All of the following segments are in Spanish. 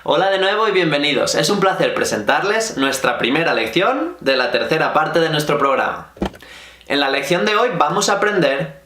Hola de nuevo y bienvenidos. Es un placer presentarles nuestra primera lección de la tercera parte de nuestro programa. En la lección de hoy vamos a aprender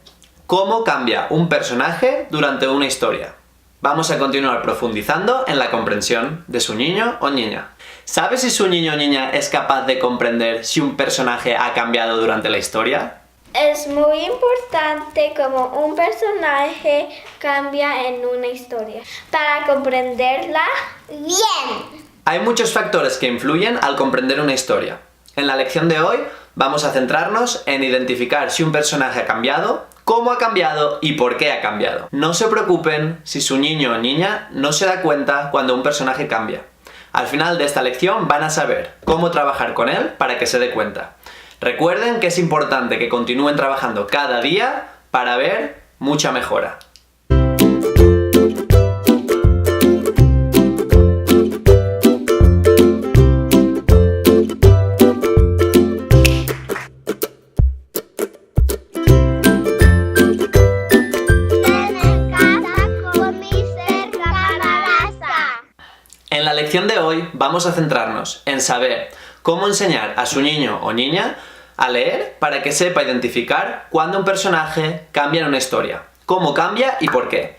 cómo cambia un personaje durante una historia. Vamos a continuar profundizando en la comprensión de su niño o niña. ¿Sabe si su niño o niña es capaz de comprender si un personaje ha cambiado durante la historia? Es muy importante cómo un personaje cambia en una historia para comprenderla bien. Hay muchos factores que influyen al comprender una historia. En la lección de hoy vamos a centrarnos en identificar si un personaje ha cambiado, cómo ha cambiado y por qué ha cambiado. No se preocupen si su niño o niña no se da cuenta cuando un personaje cambia. Al final de esta lección van a saber cómo trabajar con él para que se dé cuenta. Recuerden que es importante que continúen trabajando cada día para ver mucha mejora. En la lección de hoy vamos a centrarnos en saber cómo enseñar a su niño o niña a leer para que sepa identificar cuando un personaje cambia en una historia, cómo cambia y por qué.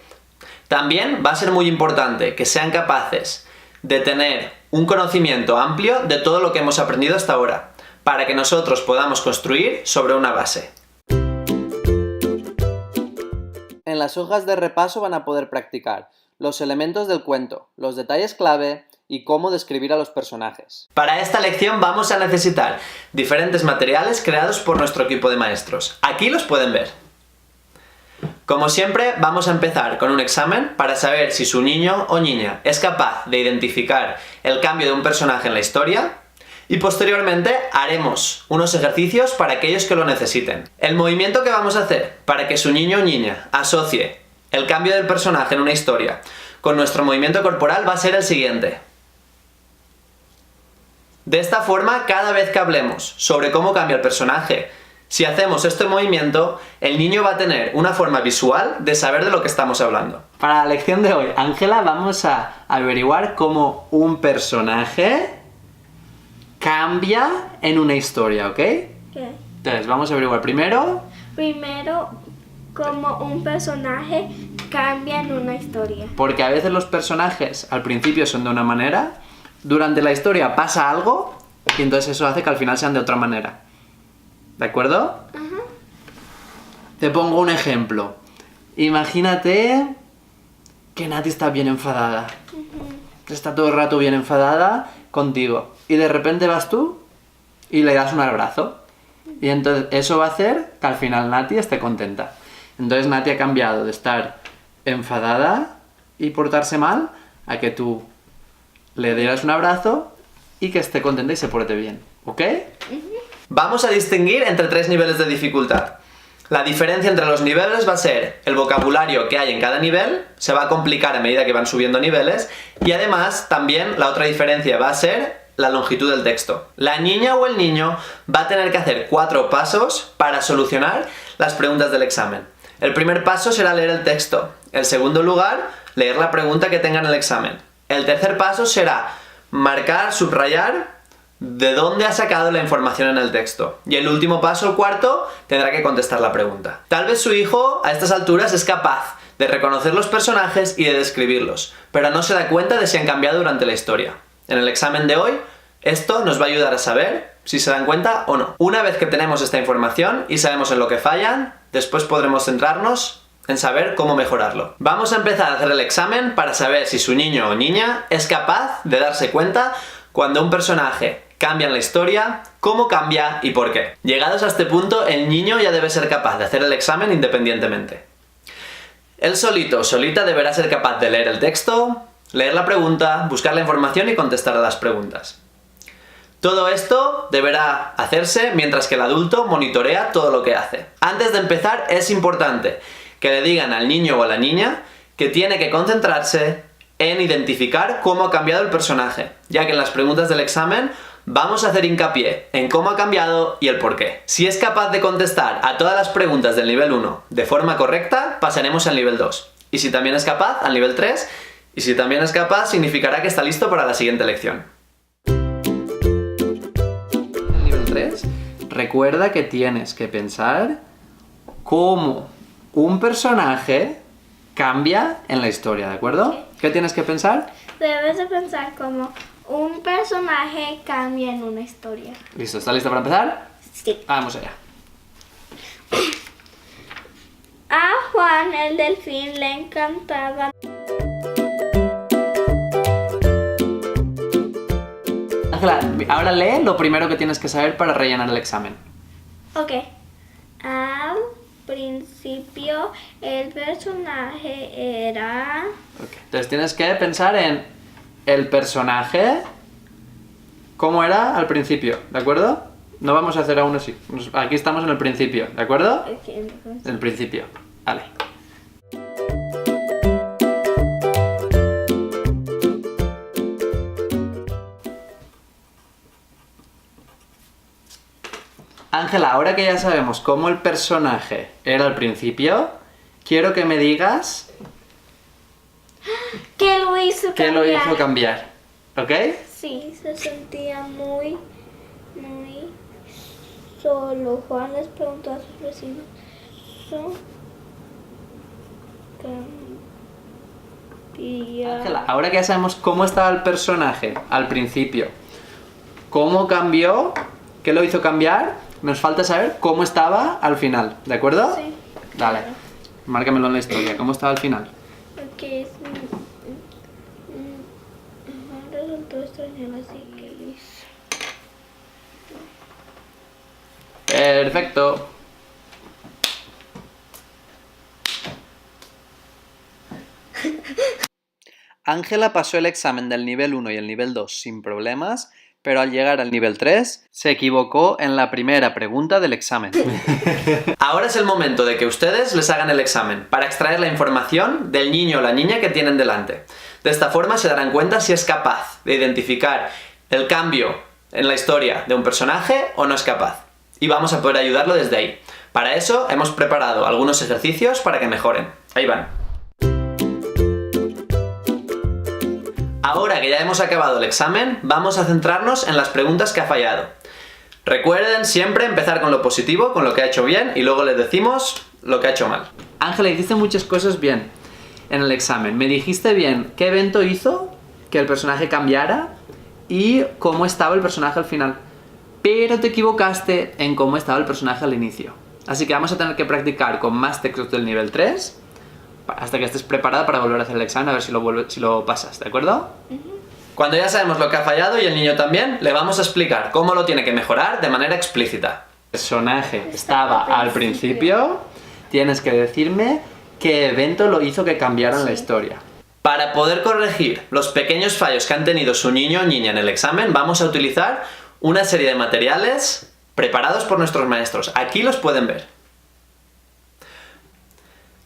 También va a ser muy importante que sean capaces de tener un conocimiento amplio de todo lo que hemos aprendido hasta ahora, para que nosotros podamos construir sobre una base. En las hojas de repaso van a poder practicar los elementos del cuento, los detalles clave y cómo describir a los personajes. Para esta lección vamos a necesitar diferentes materiales creados por nuestro equipo de maestros. Aquí los pueden ver. Como siempre, vamos a empezar con un examen para saber si su niño o niña es capaz de identificar el cambio de un personaje en la historia y posteriormente haremos unos ejercicios para aquellos que lo necesiten. El movimiento que vamos a hacer para que su niño o niña asocie el cambio del personaje en una historia con nuestro movimiento corporal va a ser el siguiente. De esta forma, cada vez que hablemos sobre cómo cambia el personaje, si hacemos este movimiento, el niño va a tener una forma visual de saber de lo que estamos hablando. Para la lección de hoy, Ángela, vamos a averiguar cómo un personaje cambia en una historia, ¿ok? ¿Qué? Entonces, vamos a averiguar primero Cómo un personaje cambia en una historia. Porque a veces los personajes al principio son de una manera, durante la historia pasa algo y entonces eso hace que al final sean de otra manera. ¿De acuerdo? Ajá. Te pongo un ejemplo. Imagínate que Nati está bien enfadada. Está todo el rato bien enfadada contigo. Y de repente vas tú y le das un abrazo. Y entonces eso va a hacer que al final Nati esté contenta. Entonces Nati ha cambiado de estar enfadada y portarse mal a que tú le dieras un abrazo y que esté contenta y se porte bien, ¿ok? Vamos a distinguir entre tres niveles de dificultad. La diferencia entre los niveles va a ser el vocabulario que hay en cada nivel, se va a complicar a medida que van subiendo niveles, y además también la otra diferencia va a ser la longitud del texto. La niña o el niño va a tener que hacer 4 pasos para solucionar las preguntas del examen. El primer paso será leer el texto. El segundo lugar, leer la pregunta que tenga en el examen. El tercer paso será marcar, subrayar de dónde ha sacado la información en el texto. Y el último paso, el cuarto, tendrá que contestar la pregunta. Tal vez su hijo a estas alturas es capaz de reconocer los personajes y de describirlos, pero no se da cuenta de si han cambiado durante la historia. En el examen de hoy, esto nos va a ayudar a saber si se dan cuenta o no. Una vez que tenemos esta información y sabemos en lo que fallan, después podremos centrarnos en saber cómo mejorarlo. Vamos a empezar a hacer el examen para saber si su niño o niña es capaz de darse cuenta cuando un personaje cambia en la historia, cómo cambia y por qué. Llegados a este punto, el niño ya debe ser capaz de hacer el examen independientemente. Él solito o solita deberá ser capaz de leer el texto, leer la pregunta, buscar la información y contestar a las preguntas. Todo esto deberá hacerse mientras que el adulto monitorea todo lo que hace. Antes de empezar, es importante que le digan al niño o a la niña que tiene que concentrarse en identificar cómo ha cambiado el personaje, ya que en las preguntas del examen vamos a hacer hincapié en cómo ha cambiado y el por qué. Si es capaz de contestar a todas las preguntas del nivel 1 de forma correcta, pasaremos al nivel 2. Y si también es capaz, al nivel 3 Y si también es capaz, significará que está listo para la siguiente lección. Nivel 3, recuerda que tienes que pensar cómo un personaje cambia en la historia, ¿de acuerdo? Ok. ¿Qué tienes que pensar? Debes de pensar como un personaje cambia en una historia. Listo, ¿estás lista para empezar? Sí. Vamos allá. A Juan el delfín le encantaba. Ángela, ahora lee lo primero que tienes que saber para rellenar el examen. Ok. Al principio el personaje era... Ok, entonces tienes que pensar en el personaje, cómo era al principio, ¿de acuerdo? No vamos a hacer aún así. Aquí estamos en el principio, ¿de acuerdo? Ok, entonces- En el principio, vale. Ángela, ahora que ya sabemos cómo el personaje era al principio, quiero que me digas ¿Qué lo hizo qué lo cambiar? hizo cambiar, ¿ok? Sí, se sentía muy solo. Juan les preguntó a sus vecinos. Cambia. Ángela, ahora que ya sabemos cómo estaba el personaje al principio, cómo cambió, qué lo hizo cambiar, nos falta saber cómo estaba al final, ¿de acuerdo? Sí. Dale, márcamelo en la historia, ¿cómo estaba al final? Porque resultó extrañar así que lo hizo. Perfecto. Ángela pasó el examen del nivel 1 y el nivel 2 sin problemas, pero al llegar al nivel 3 se equivocó en la primera pregunta del examen. Ahora es el momento de que ustedes les hagan el examen para extraer la información del niño o la niña que tienen delante. De esta forma se darán cuenta si es capaz de identificar el cambio en la historia de un personaje o no es capaz. Y vamos a poder ayudarlo desde ahí. Para eso hemos preparado algunos ejercicios para que mejoren. Ahí van. Ahora que ya hemos acabado el examen, vamos a centrarnos en las preguntas que ha fallado. Recuerden siempre empezar con lo positivo, con lo que ha hecho bien, y luego les decimos lo que ha hecho mal. Ángela, hiciste muchas cosas bien en el examen. Me dijiste bien qué evento hizo que el personaje cambiara y cómo estaba el personaje al final. Pero te equivocaste en cómo estaba el personaje al inicio. Así que vamos a tener que practicar con más textos del nivel 3 hasta que estés preparada para volver a hacer el examen, a ver si lo pasas, ¿de acuerdo? Cuando ya sabemos lo que ha fallado y el niño también, le vamos a explicar cómo lo tiene que mejorar de manera explícita. El personaje estaba al principio, tienes que decirme qué evento lo hizo que cambiaran la historia. Para poder corregir los pequeños fallos que han tenido su niño o niña en el examen, vamos a utilizar una serie de materiales preparados por nuestros maestros. Aquí los pueden ver.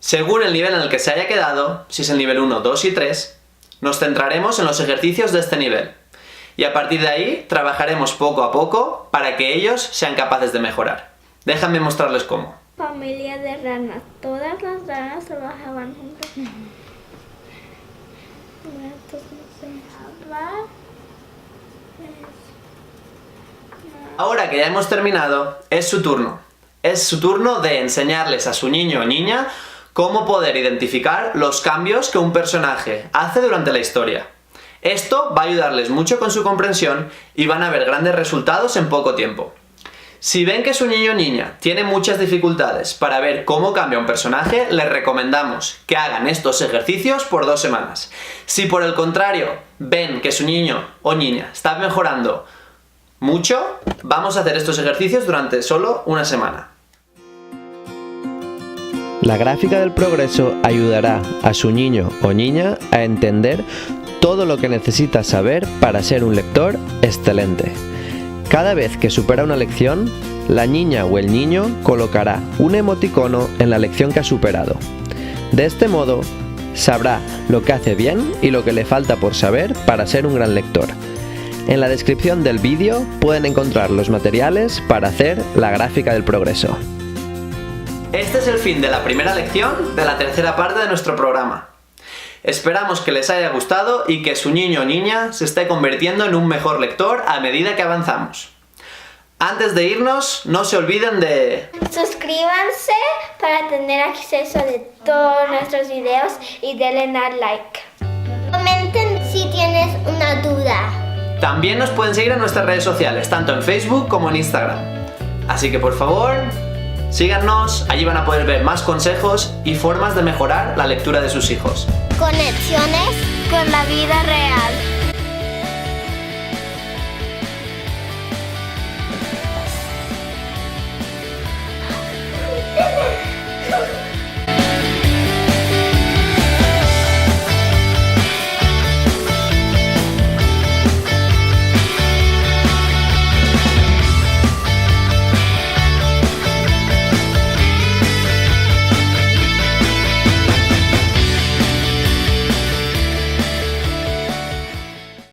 Según el nivel en el que se haya quedado, si es el nivel 1, 2 y 3, nos centraremos en los ejercicios de este nivel. Y a partir de ahí, trabajaremos poco a poco para que ellos sean capaces de mejorar. Déjame mostrarles cómo. Familia de ranas. Todas las ranas trabajaban juntas. Gatos no se hablan. Ahora que ya hemos terminado, es su turno. Es su turno de enseñarles a su niño o niña cómo poder identificar los cambios que un personaje hace durante la historia. Esto va a ayudarles mucho con su comprensión y van a ver grandes resultados en poco tiempo. Si ven que su niño o niña tiene muchas dificultades para ver cómo cambia un personaje, les recomendamos que hagan estos ejercicios por 2 semanas. Si por el contrario ven que su niño o niña está mejorando mucho, vamos a hacer estos ejercicios durante solo 1 semana. La gráfica del progreso ayudará a su niño o niña a entender todo lo que necesita saber para ser un lector excelente. Cada vez que supera una lección, la niña o el niño colocará un emoticono en la lección que ha superado. De este modo, sabrá lo que hace bien y lo que le falta por saber para ser un gran lector. En la descripción del vídeo pueden encontrar los materiales para hacer la gráfica del progreso. Este es el fin de la primera lección de la tercera parte de nuestro programa. Esperamos que les haya gustado y que su niño o niña se esté convirtiendo en un mejor lector a medida que avanzamos. Antes de irnos, no se olviden de... Suscríbanse para tener acceso de todos nuestros videos y denle al like. Comenten si tienes una duda. También nos pueden seguir en nuestras redes sociales, tanto en Facebook como en Instagram. Así que por favor, síganos, allí van a poder ver más consejos y formas de mejorar la lectura de sus hijos. Conexiones con la vida real.